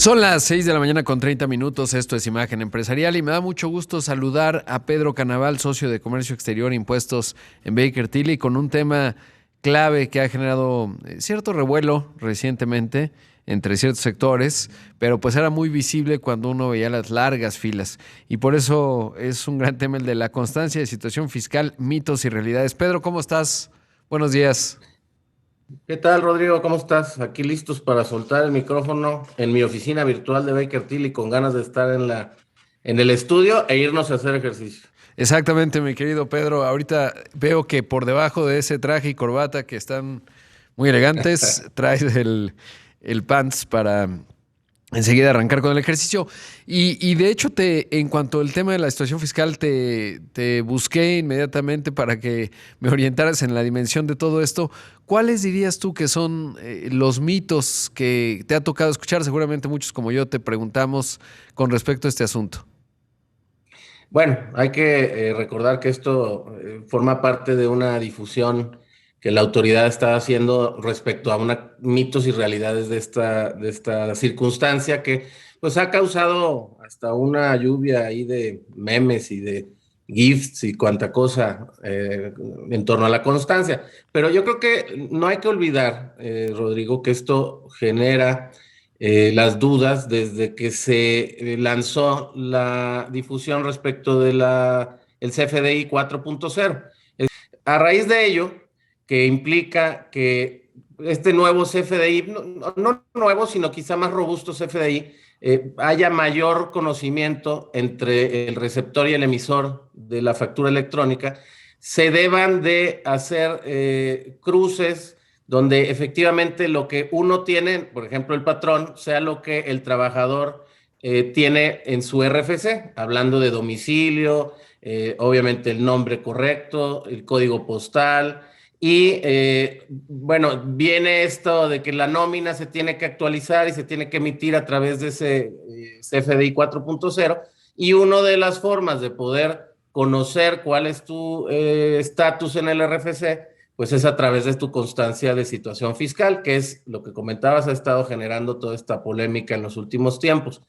Son las 6 de la mañana con 30 minutos, esto es Imagen Empresarial y me da mucho gusto saludar a Pedro Canaval, socio de Comercio Exterior e Impuestos en Baker Tilly, con un tema clave que ha generado cierto revuelo recientemente entre ciertos sectores, pero pues era muy visible cuando uno veía las largas filas y por eso es un gran tema el de la constancia de situación fiscal, mitos y realidades. Pedro, ¿cómo estás? Buenos días. ¿Qué tal, Rodrigo? ¿Cómo estás? Aquí listos para soltar el micrófono en mi oficina virtual de Baker Tilly con ganas de estar en el estudio e irnos a hacer ejercicio. Exactamente, mi querido Pedro. Ahorita veo que por debajo de ese traje y corbata que están muy elegantes, traes el pants para enseguida arrancar con el ejercicio. Y de hecho, en cuanto al tema de la situación fiscal, te busqué inmediatamente para que me orientaras en la dimensión de todo esto. ¿Cuáles dirías tú que son los mitos que te ha tocado escuchar? Seguramente muchos como yo te preguntamos con respecto a este asunto. Bueno, hay que recordar que esto forma parte de una difusión que la autoridad está haciendo respecto a mitos y realidades de esta circunstancia que pues ha causado hasta una lluvia ahí de memes y de GIFs y cuanta cosa en torno a la constancia. Pero yo creo que no hay que olvidar, Rodrigo, que esto genera las dudas desde que se lanzó la difusión respecto de el CFDI 4.0. A raíz de ello, que implica que este nuevo CFDI, no nuevo, sino quizá más robusto CFDI, haya mayor conocimiento entre el receptor y el emisor de la factura electrónica, se deban de hacer cruces donde efectivamente lo que uno tiene, por ejemplo el patrón, sea lo que el trabajador tiene en su RFC, hablando de domicilio, obviamente el nombre correcto, el código postal. Y bueno, viene esto de que la nómina se tiene que actualizar y se tiene que emitir a través de ese CFDI 4.0. Y una de las formas de poder conocer cuál es tu estatus en el RFC, pues es a través de tu constancia de situación fiscal, que es lo que comentabas, ha estado generando toda esta polémica en los últimos tiempos.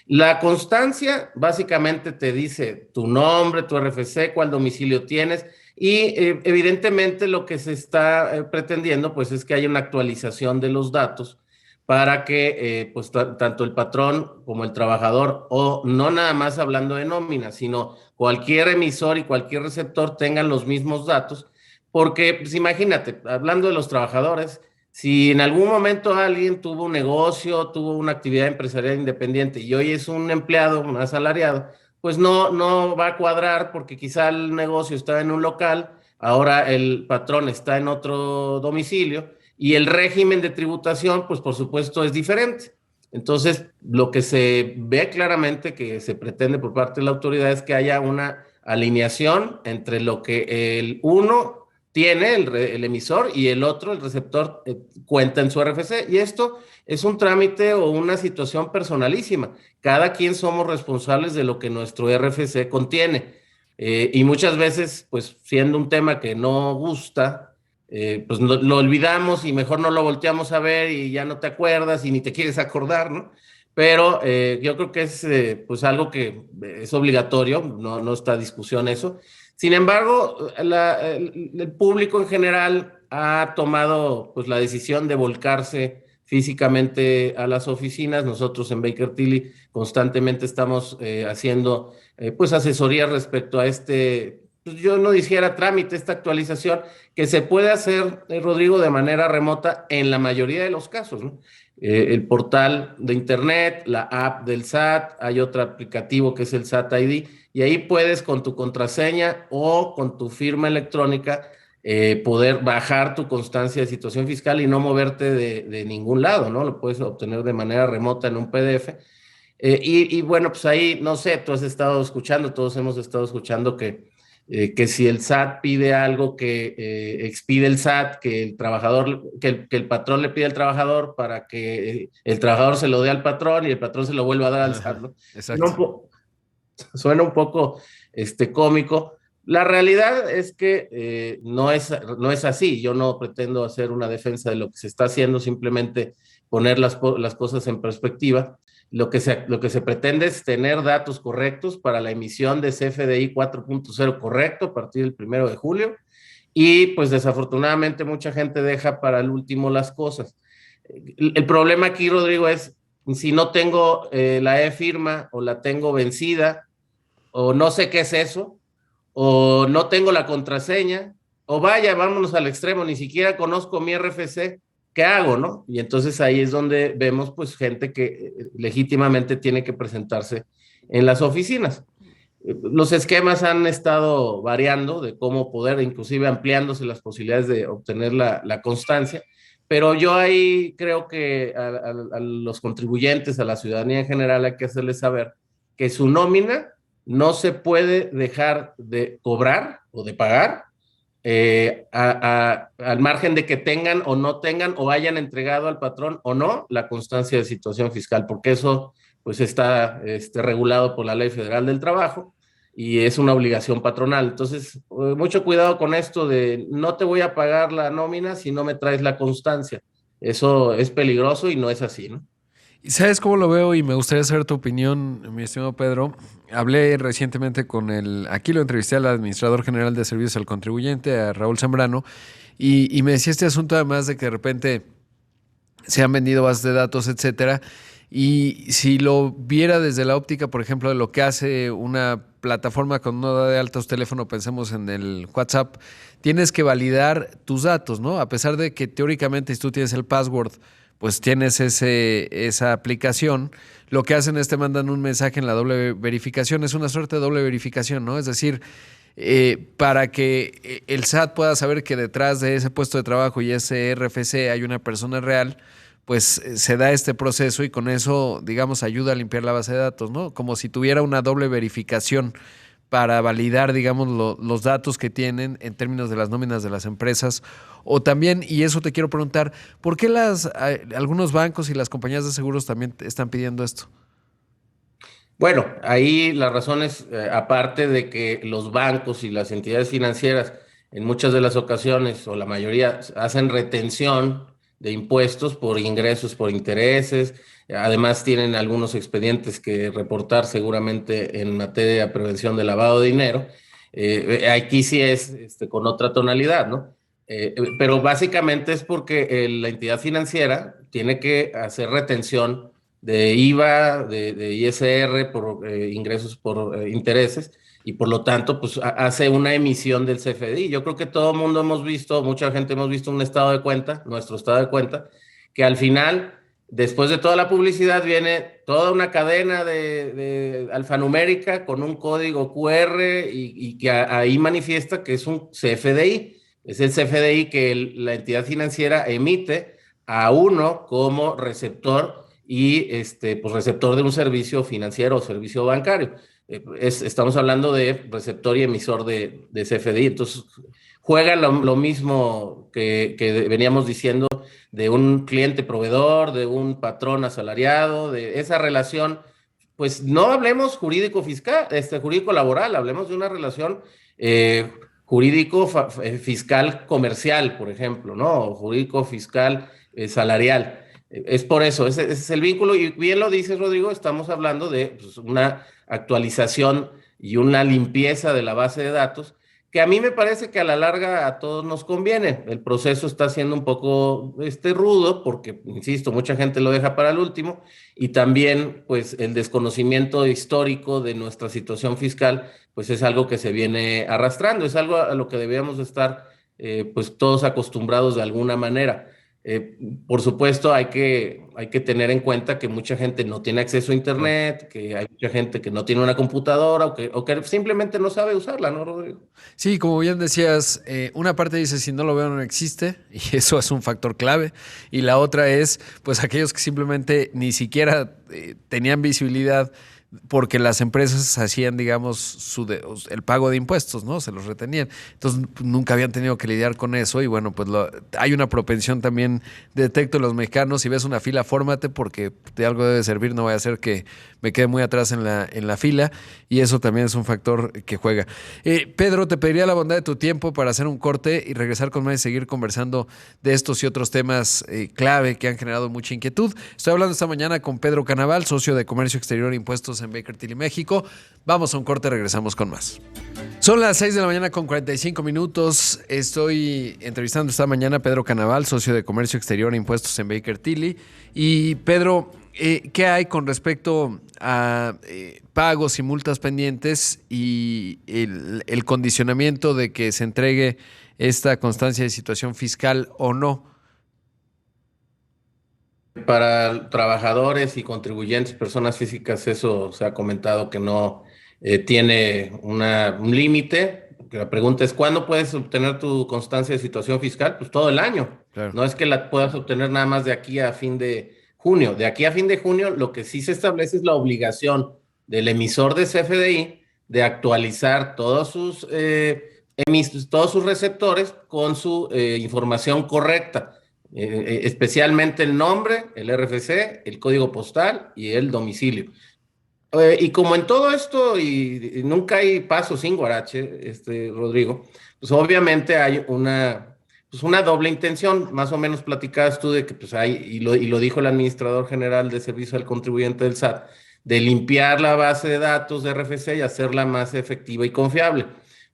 La constancia básicamente te dice tu nombre, tu RFC, cuál domicilio tienes y evidentemente lo que se está pretendiendo pues es que haya una actualización de los datos para que pues tanto el patrón como el trabajador, o no nada más hablando de nómina, sino cualquier emisor y cualquier receptor tengan los mismos datos, porque pues imagínate, hablando de los trabajadores, si en algún momento alguien tuvo un negocio, tuvo una actividad empresarial independiente y hoy es un empleado, un asalariado, pues no va a cuadrar porque quizá el negocio está en un local, ahora el patrón está en otro domicilio y el régimen de tributación, pues por supuesto es diferente. Entonces, lo que se ve claramente que se pretende por parte de la autoridad es que haya una alineación entre lo que el uno tiene el emisor y el otro, el receptor, cuenta en su RFC. Y esto es un trámite o una situación personalísima. Cada quien somos responsables de lo que nuestro RFC contiene. Y muchas veces, pues siendo un tema que no gusta, pues lo olvidamos y mejor no lo volteamos a ver y ya no te acuerdas y ni te quieres acordar, ¿no? Pero yo creo que es pues algo que es obligatorio, no está a discusión eso. Sin embargo, el público en general ha tomado pues, la decisión de volcarse físicamente a las oficinas. Nosotros en Baker Tilly constantemente estamos haciendo pues asesoría respecto a pues, yo no dijera trámite, esta actualización que se puede hacer, Rodrigo, de manera remota en la mayoría de los casos, ¿no? El portal de internet, la app del SAT, hay otro aplicativo que es el SAT ID, y ahí puedes con tu contraseña o con tu firma electrónica poder bajar tu constancia de situación fiscal y no moverte de ningún lado, ¿no? Lo puedes obtener de manera remota en un PDF. Y bueno, pues ahí, no sé, tú has estado escuchando, todos hemos estado escuchando que si el SAT pide algo que expide el SAT, que el trabajador, que el patrón le pide al trabajador para que el trabajador se lo dé al patrón y el patrón se lo vuelva a dar al SAT, Ajá, ¿no? exacto. Suena un poco cómico. La realidad es que no es así. Yo no pretendo hacer una defensa de lo que se está haciendo, simplemente poner las cosas en perspectiva. Lo que se pretende es tener datos correctos para la emisión de CFDI 4.0 correcto a partir del 1 de julio. Y pues desafortunadamente mucha gente deja para el último las cosas. El problema aquí, Rodrigo, es si no tengo la e-firma o la tengo vencida o no sé qué es eso, o no tengo la contraseña, o vaya, vámonos al extremo, ni siquiera conozco mi RFC, ¿qué hago, no? Y entonces ahí es donde vemos pues gente que legítimamente tiene que presentarse en las oficinas. Los esquemas han estado variando de cómo poder, inclusive ampliándose las posibilidades de obtener la constancia, pero yo ahí creo que a los contribuyentes, a la ciudadanía en general, hay que hacerles saber que su nómina no se puede dejar de cobrar o de pagar al margen de que tengan o no tengan o hayan entregado al patrón o no la constancia de situación fiscal, porque eso pues está regulado por la Ley Federal del Trabajo y es una obligación patronal. Entonces, mucho cuidado con esto de no te voy a pagar la nómina si no me traes la constancia. Eso es peligroso y no es así, ¿no? ¿Y sabes cómo lo veo? Y me gustaría saber tu opinión, mi estimado Pedro. Hablé recientemente aquí lo entrevisté al administrador general de servicios al contribuyente, a Raúl Zambrano, y me decía este asunto además de que de repente se han vendido bases de datos, etcétera. Y si lo viera desde la óptica, por ejemplo, de lo que hace una plataforma cuando uno da de alta su teléfono, pensemos en el WhatsApp, tienes que validar tus datos, ¿no? A pesar de que teóricamente si tú tienes el password, pues tienes esa aplicación, lo que hacen es te mandan un mensaje en la doble verificación, es una suerte de doble verificación, ¿no? Es decir, para que el SAT pueda saber que detrás de ese puesto de trabajo y ese RFC hay una persona real, pues se da este proceso y con eso, digamos, ayuda a limpiar la base de datos, ¿no? Como si tuviera una doble verificación para validar, digamos, los datos que tienen en términos de las nóminas de las empresas. O también, y eso te quiero preguntar, ¿por qué algunos bancos y las compañías de seguros también están pidiendo esto? Bueno, ahí la razón es, aparte de que los bancos y las entidades financieras en muchas de las ocasiones, o la mayoría, hacen retención de impuestos por ingresos, por intereses. Además, tienen algunos expedientes que reportar seguramente en materia de prevención de lavado de dinero. Aquí sí es con otra tonalidad, ¿no? Pero básicamente es porque la entidad financiera tiene que hacer retención de IVA, de ISR por ingresos por intereses y por lo tanto pues hace una emisión del CFDI. Yo creo que todo el mundo hemos visto, mucha gente hemos visto un estado de cuenta, nuestro estado de cuenta, que al final, después de toda la publicidad, viene toda una cadena de alfanumérica con un código QR y que ahí manifiesta que es un CFDI. Es el CFDI que la entidad financiera emite a uno como receptor y pues receptor de un servicio financiero o servicio bancario. Estamos hablando de receptor y emisor de CFDI. Entonces, juega lo mismo que veníamos diciendo de un cliente proveedor, de un patrón asalariado, de esa relación. Pues no hablemos jurídico fiscal, jurídico laboral, hablemos de una relación jurídico fiscal comercial, por ejemplo, ¿no? O jurídico fiscal salarial. Es por eso, ese es el vínculo. Y bien lo dices, Rodrigo, estamos hablando de pues, una actualización y una limpieza de la base de datos que a mí me parece que a la larga a todos nos conviene. El proceso está siendo un poco rudo porque, insisto, mucha gente lo deja para el último y también pues el desconocimiento histórico de nuestra situación fiscal pues es algo que se viene arrastrando, es algo a lo que debíamos estar pues todos acostumbrados de alguna manera. Por supuesto, hay que tener en cuenta que mucha gente no tiene acceso a Internet, que hay mucha gente que no tiene una computadora o que simplemente no sabe usarla, ¿no, Rodrigo? Sí, como bien decías, una parte dice si no lo veo no existe y eso es un factor clave y la otra es pues aquellos que simplemente ni siquiera tenían visibilidad porque las empresas hacían, digamos, el pago de impuestos, ¿no? Se los retenían. Entonces, nunca habían tenido que lidiar con eso y bueno, pues hay una propensión también, detecto en los mexicanos, si ves una fila, fórmate porque de algo debe servir, no vaya a ser que me quede muy atrás en la fila y eso también es un factor que juega. Pedro, te pediría la bondad de tu tiempo para hacer un corte y regresar con más y seguir conversando de estos y otros temas clave que han generado mucha inquietud. Estoy hablando esta mañana con Pedro Canaval, socio de Comercio Exterior e Impuestos en Baker Tilly, México. Vamos a un corte, regresamos con más. Son las 6 de la mañana con 45 minutos. Estoy entrevistando esta mañana a Pedro Canaval, socio de Comercio Exterior e Impuestos en Baker Tilly. Y Pedro, ¿qué hay con respecto a pagos y multas pendientes y el condicionamiento de que se entregue esta constancia de situación fiscal o no? Para trabajadores y contribuyentes, personas físicas, eso se ha comentado que no tiene un límite. La pregunta es, ¿cuándo puedes obtener tu constancia de situación fiscal? Pues todo el año. Claro. No es que la puedas obtener nada más de aquí a fin de junio. De aquí a fin de junio, lo que sí se establece es la obligación del emisor de CFDI de actualizar todos sus receptores con su información correcta. Especialmente el nombre, el RFC, el código postal y el domicilio. Y como en todo esto, y nunca hay paso sin guarache, Rodrigo, pues obviamente hay una doble intención. Más o menos platicabas tú de que pues hay, y lo dijo el administrador general de Servicio al Contribuyente del SAT, de limpiar la base de datos de RFC y hacerla más efectiva y confiable.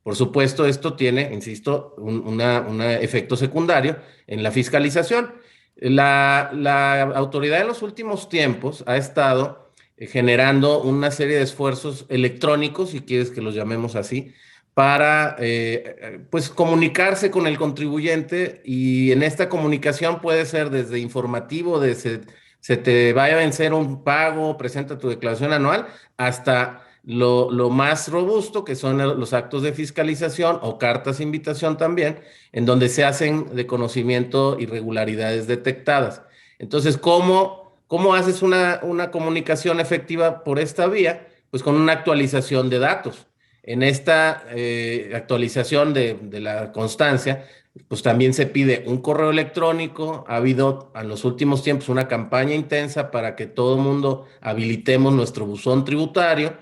Por supuesto, esto tiene, insisto, un efecto secundario en la fiscalización. La autoridad en los últimos tiempos ha estado generando una serie de esfuerzos electrónicos, si quieres que los llamemos así, para pues comunicarse con el contribuyente, y en esta comunicación puede ser desde informativo, de se te vaya a vencer un pago, presenta tu declaración anual, hasta lo más robusto, que son los actos de fiscalización o cartas de invitación también, en donde se hacen de conocimiento irregularidades detectadas. Entonces, ¿cómo haces una comunicación efectiva por esta vía? Pues con una actualización de datos. En esta actualización de la constancia, pues también se pide un correo electrónico. Ha habido en los últimos tiempos una campaña intensa para que todo el mundo habilitemos nuestro buzón tributario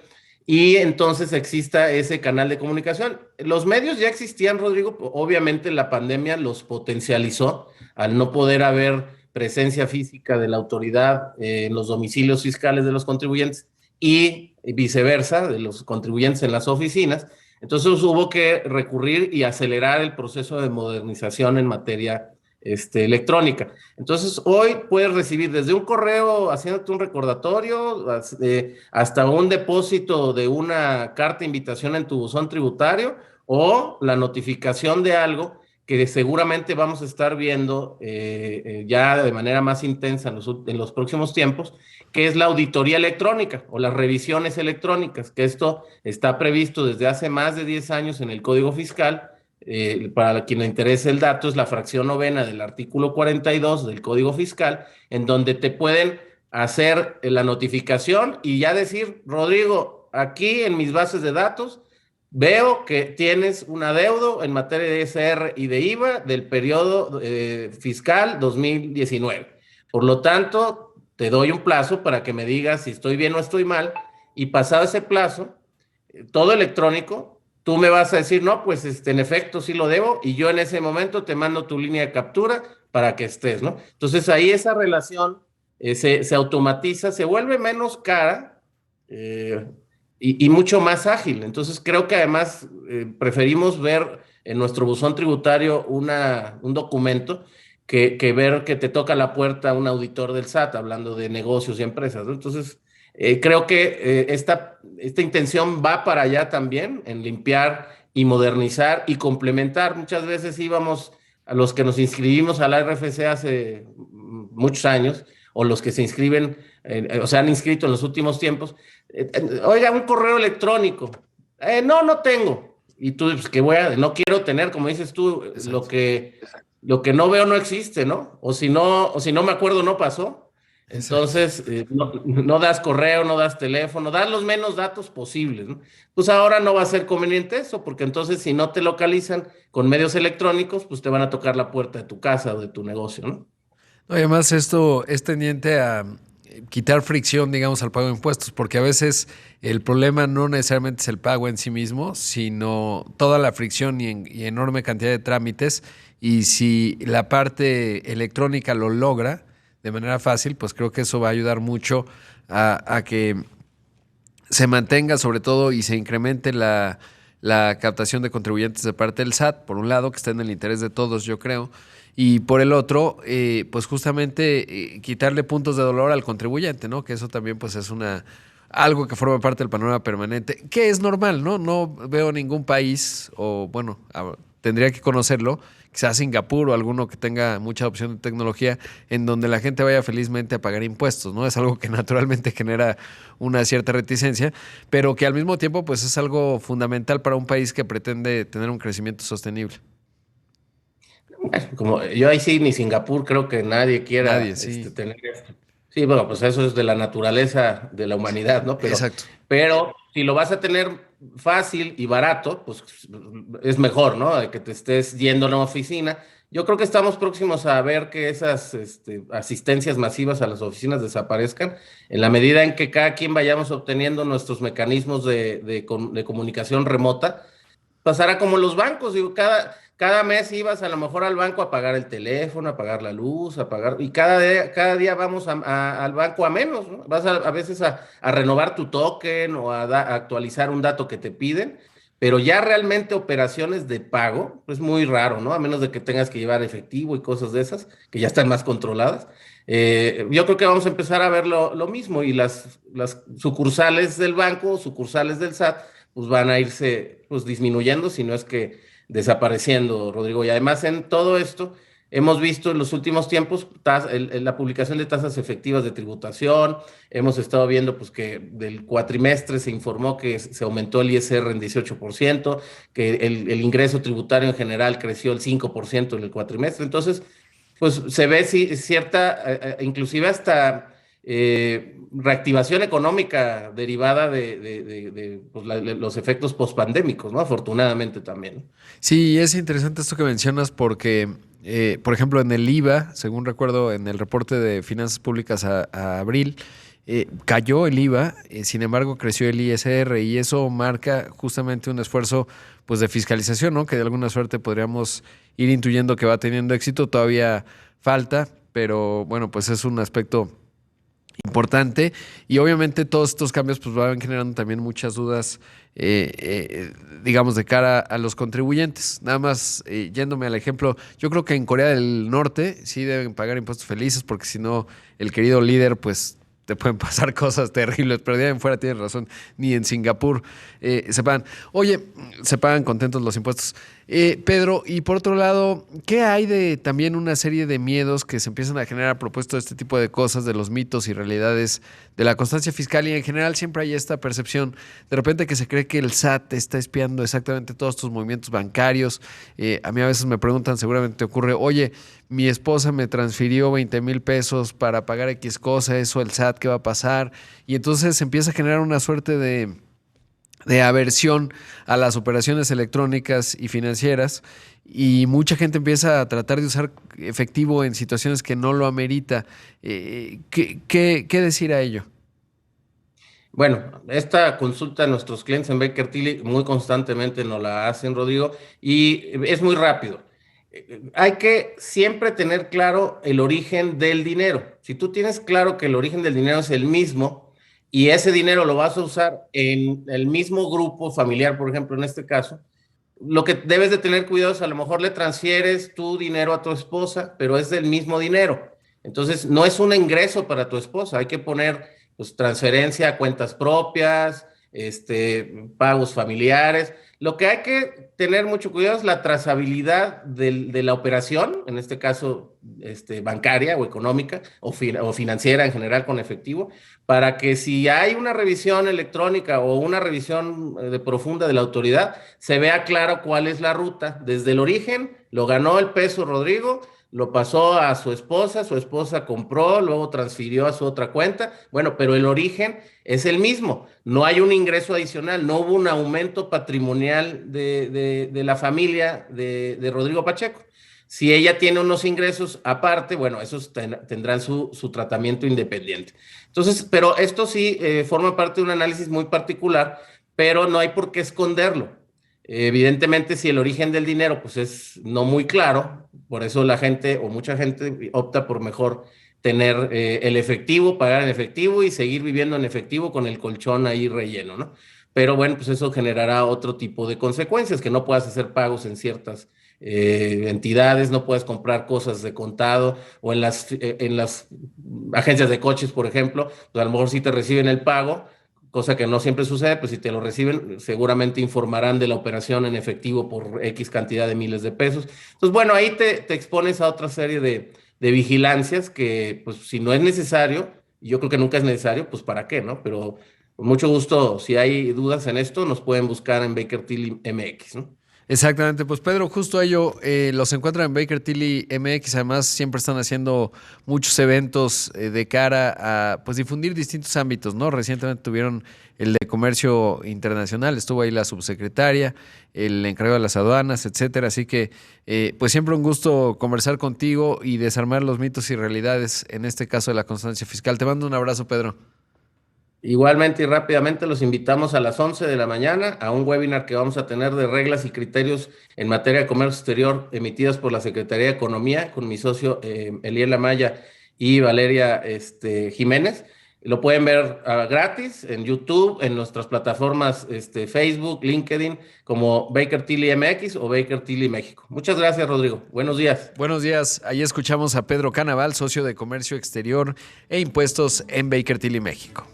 y entonces exista ese canal de comunicación. Los medios ya existían, Rodrigo, obviamente la pandemia los potencializó al no poder haber presencia física de la autoridad en los domicilios fiscales de los contribuyentes y viceversa, de los contribuyentes en las oficinas. Entonces hubo que recurrir y acelerar el proceso de modernización en materia electrónica. Entonces hoy puedes recibir desde un correo haciéndote un recordatorio hasta un depósito de una carta de invitación en tu buzón tributario o la notificación de algo que seguramente vamos a estar viendo ya de manera más intensa en los próximos tiempos, que es la auditoría electrónica o las revisiones electrónicas, que esto está previsto desde hace más de 10 años en el Código Fiscal. Para quien le interese el dato, es la fracción novena del artículo 42 del Código Fiscal, en donde te pueden hacer la notificación y ya decir, Rodrigo, aquí en mis bases de datos veo que tienes un adeudo en materia de ISR y de IVA del periodo fiscal 2019. Por lo tanto, te doy un plazo para que me digas si estoy bien o estoy mal, y pasado ese plazo, todo electrónico, tú me vas a decir, no, pues en efecto sí lo debo, y yo en ese momento te mando tu línea de captura para que estés, ¿no? Entonces ahí esa relación se automatiza, se vuelve menos cara y mucho más ágil. Entonces creo que además preferimos ver en nuestro buzón tributario un documento que ver que te toca la puerta un auditor del SAT hablando de negocios y empresas, ¿no? Entonces creo que esta intención va para allá también, en limpiar y modernizar y complementar. Muchas veces íbamos a los que nos inscribimos a la RFC hace muchos años, o los que se inscriben, o se han inscrito en los últimos tiempos. Oiga, un correo electrónico. No tengo. Y tú, pues, no quiero tener, como dices tú, lo que no veo no existe, ¿no? O si no me acuerdo, no pasó. Exacto. Entonces, no das correo, no das teléfono, das los menos datos posibles, ¿no? Pues ahora no va a ser conveniente eso, porque entonces si no te localizan con medios electrónicos, pues te van a tocar la puerta de tu casa o de tu negocio, ¿no? No, y además esto es tendiente a quitar fricción, digamos, al pago de impuestos, porque a veces el problema no necesariamente es el pago en sí mismo, sino toda la fricción y enorme cantidad de trámites. Y si la parte electrónica lo logra de manera fácil, pues creo que eso va a ayudar mucho a que se mantenga sobre todo y se incremente la captación de contribuyentes de parte del SAT, por un lado, que está en el interés de todos, yo creo, y por el otro, pues justamente quitarle puntos de dolor al contribuyente, ¿no? Que eso también pues es algo que forma parte del panorama permanente, que es normal, ¿no? No veo ningún país, o bueno, tendría que conocerlo, quizás Singapur o alguno que tenga mucha opción de tecnología, en donde la gente vaya felizmente a pagar impuestos, ¿no? Es algo que naturalmente genera una cierta reticencia, pero que al mismo tiempo pues es algo fundamental para un país que pretende tener un crecimiento sostenible. Como yo ahí sí, ni Singapur, creo que nadie Nadie, quiera sí. tener esto. Sí, bueno, pues eso es de la naturaleza de la humanidad, ¿no? Exacto. Pero si lo vas a tener fácil y barato, pues es mejor, ¿no? De que te estés yendo a una oficina. Yo creo que estamos próximos a ver que esas asistencias masivas a las oficinas desaparezcan en la medida en que cada quien vayamos obteniendo nuestros mecanismos de comunicación remota. Pasará como los bancos, digo, cada mes ibas a lo mejor al banco a pagar el teléfono, a pagar la luz, a pagar, y cada día vamos al banco a menos, ¿no? Vas a veces a renovar tu token o a actualizar un dato que te piden, pero ya realmente operaciones de pago, es muy raro, ¿no? A menos de que tengas que llevar efectivo y cosas de esas, que ya están más controladas. Yo creo que vamos a empezar a ver lo mismo y las sucursales del banco, sucursales del SAT pues van a irse pues disminuyendo, si no es que desapareciendo, Rodrigo. Y además en todo esto hemos visto en los últimos tiempos la publicación de tasas efectivas de tributación, hemos estado viendo pues que del cuatrimestre se informó que se aumentó el ISR en 18%, que el ingreso tributario en general creció el 5% en el cuatrimestre. Entonces, pues se ve cierta, inclusive hasta reactivación económica derivada pues, los efectos pospandémicos, ¿no? Afortunadamente también. Sí, es interesante esto que mencionas porque, por ejemplo, en el IVA, según recuerdo en el reporte de finanzas públicas a abril, cayó el IVA, sin embargo creció el ISR y eso marca justamente un esfuerzo pues de fiscalización, ¿no? Que de alguna suerte podríamos ir intuyendo que va teniendo éxito, todavía falta, pero bueno, pues es un aspecto importante y obviamente todos estos cambios pues van generando también muchas dudas digamos de cara a los contribuyentes. Nada más yéndome al ejemplo, yo creo que en Corea del Norte sí deben pagar impuestos felices porque si no el querido líder pues te pueden pasar cosas terribles, pero de ahí en fuera tienes razón, ni en Singapur se pagan. Oye, se pagan contentos los impuestos. Pedro, y por otro lado, ¿qué hay de también una serie de miedos que se empiezan a generar a propósito de este tipo de cosas, de los mitos y realidades de la constancia fiscal? Y en general siempre hay esta percepción de repente que se cree que el SAT está espiando exactamente todos tus movimientos bancarios. A mí a veces me preguntan, seguramente te ocurre, oye, mi esposa me transfirió 20,000 pesos para pagar X cosa, eso el SAT, ¿qué va a pasar? Y entonces se empieza a generar una suerte de aversión a las operaciones electrónicas y financieras y mucha gente empieza a tratar de usar efectivo en situaciones que no lo amerita. ¿Qué decir a ello? Bueno, esta consulta a nuestros clientes en Baker Tilly muy constantemente nos la hacen, Rodrigo, y es muy rápido. Hay que siempre tener claro el origen del dinero. Si tú tienes claro que el origen del dinero es el mismo y ese dinero lo vas a usar en el mismo grupo familiar, por ejemplo, en este caso, lo que debes de tener cuidado es a lo mejor le transfieres tu dinero a tu esposa, pero es del mismo dinero. Entonces, no es un ingreso para tu esposa, hay que poner pues, transferencia a cuentas propias, pagos familiares. Lo que hay que tener mucho cuidado es la trazabilidad de la operación, en este caso bancaria o económica o financiera en general con efectivo, para que si hay una revisión electrónica o una revisión de profunda de la autoridad, se vea claro cuál es la ruta. Desde el origen lo ganó el peso Rodrigo, lo pasó a su esposa compró, luego transfirió a su otra cuenta. Bueno, pero el origen es el mismo. No hay un ingreso adicional, no hubo un aumento patrimonial de la familia de Rodrigo Pacheco. Si ella tiene unos ingresos aparte, bueno, esos tendrán su tratamiento independiente. Entonces, pero esto sí forma parte de un análisis muy particular, pero no hay por qué esconderlo. Evidentemente, si el origen del dinero pues es no muy claro, por eso la gente o mucha gente opta por mejor tener el efectivo, pagar en efectivo y seguir viviendo en efectivo con el colchón ahí relleno, ¿no? Pero bueno, pues eso generará otro tipo de consecuencias, que no puedas hacer pagos en ciertas entidades, no puedes comprar cosas de contado o en las agencias de coches, por ejemplo, pues a lo mejor sí te reciben el pago, cosa que no siempre sucede, pues si te lo reciben, seguramente informarán de la operación en efectivo por X cantidad de miles de pesos. Entonces, bueno, ahí te expones a otra serie de vigilancias que, pues si no es necesario, y yo creo que nunca es necesario, pues para qué, ¿no? Pero con mucho gusto, si hay dudas en esto, nos pueden buscar en Baker Tilly MX, ¿no? Exactamente, pues Pedro, justo ello los encuentran en Baker Tilly MX, además siempre están haciendo muchos eventos de cara a pues difundir distintos ámbitos, ¿no? Recientemente tuvieron el de comercio internacional, estuvo ahí la subsecretaria, el encargado de las aduanas, etcétera, así que pues siempre un gusto conversar contigo y desarmar los mitos y realidades, en este caso de la constancia fiscal. Te mando un abrazo, Pedro. Igualmente y rápidamente los invitamos a las 11 de la mañana a un webinar que vamos a tener de reglas y criterios en materia de comercio exterior emitidas por la Secretaría de Economía con mi socio Eliel Amaya y Valeria Jiménez. Lo pueden ver gratis en YouTube, en nuestras plataformas Facebook, LinkedIn, como Baker Tilly MX o Baker Tilly México. Muchas gracias, Rodrigo. Buenos días. Buenos días, ahí escuchamos a Pedro Canaval, socio de Comercio Exterior e Impuestos en Baker Tilly México.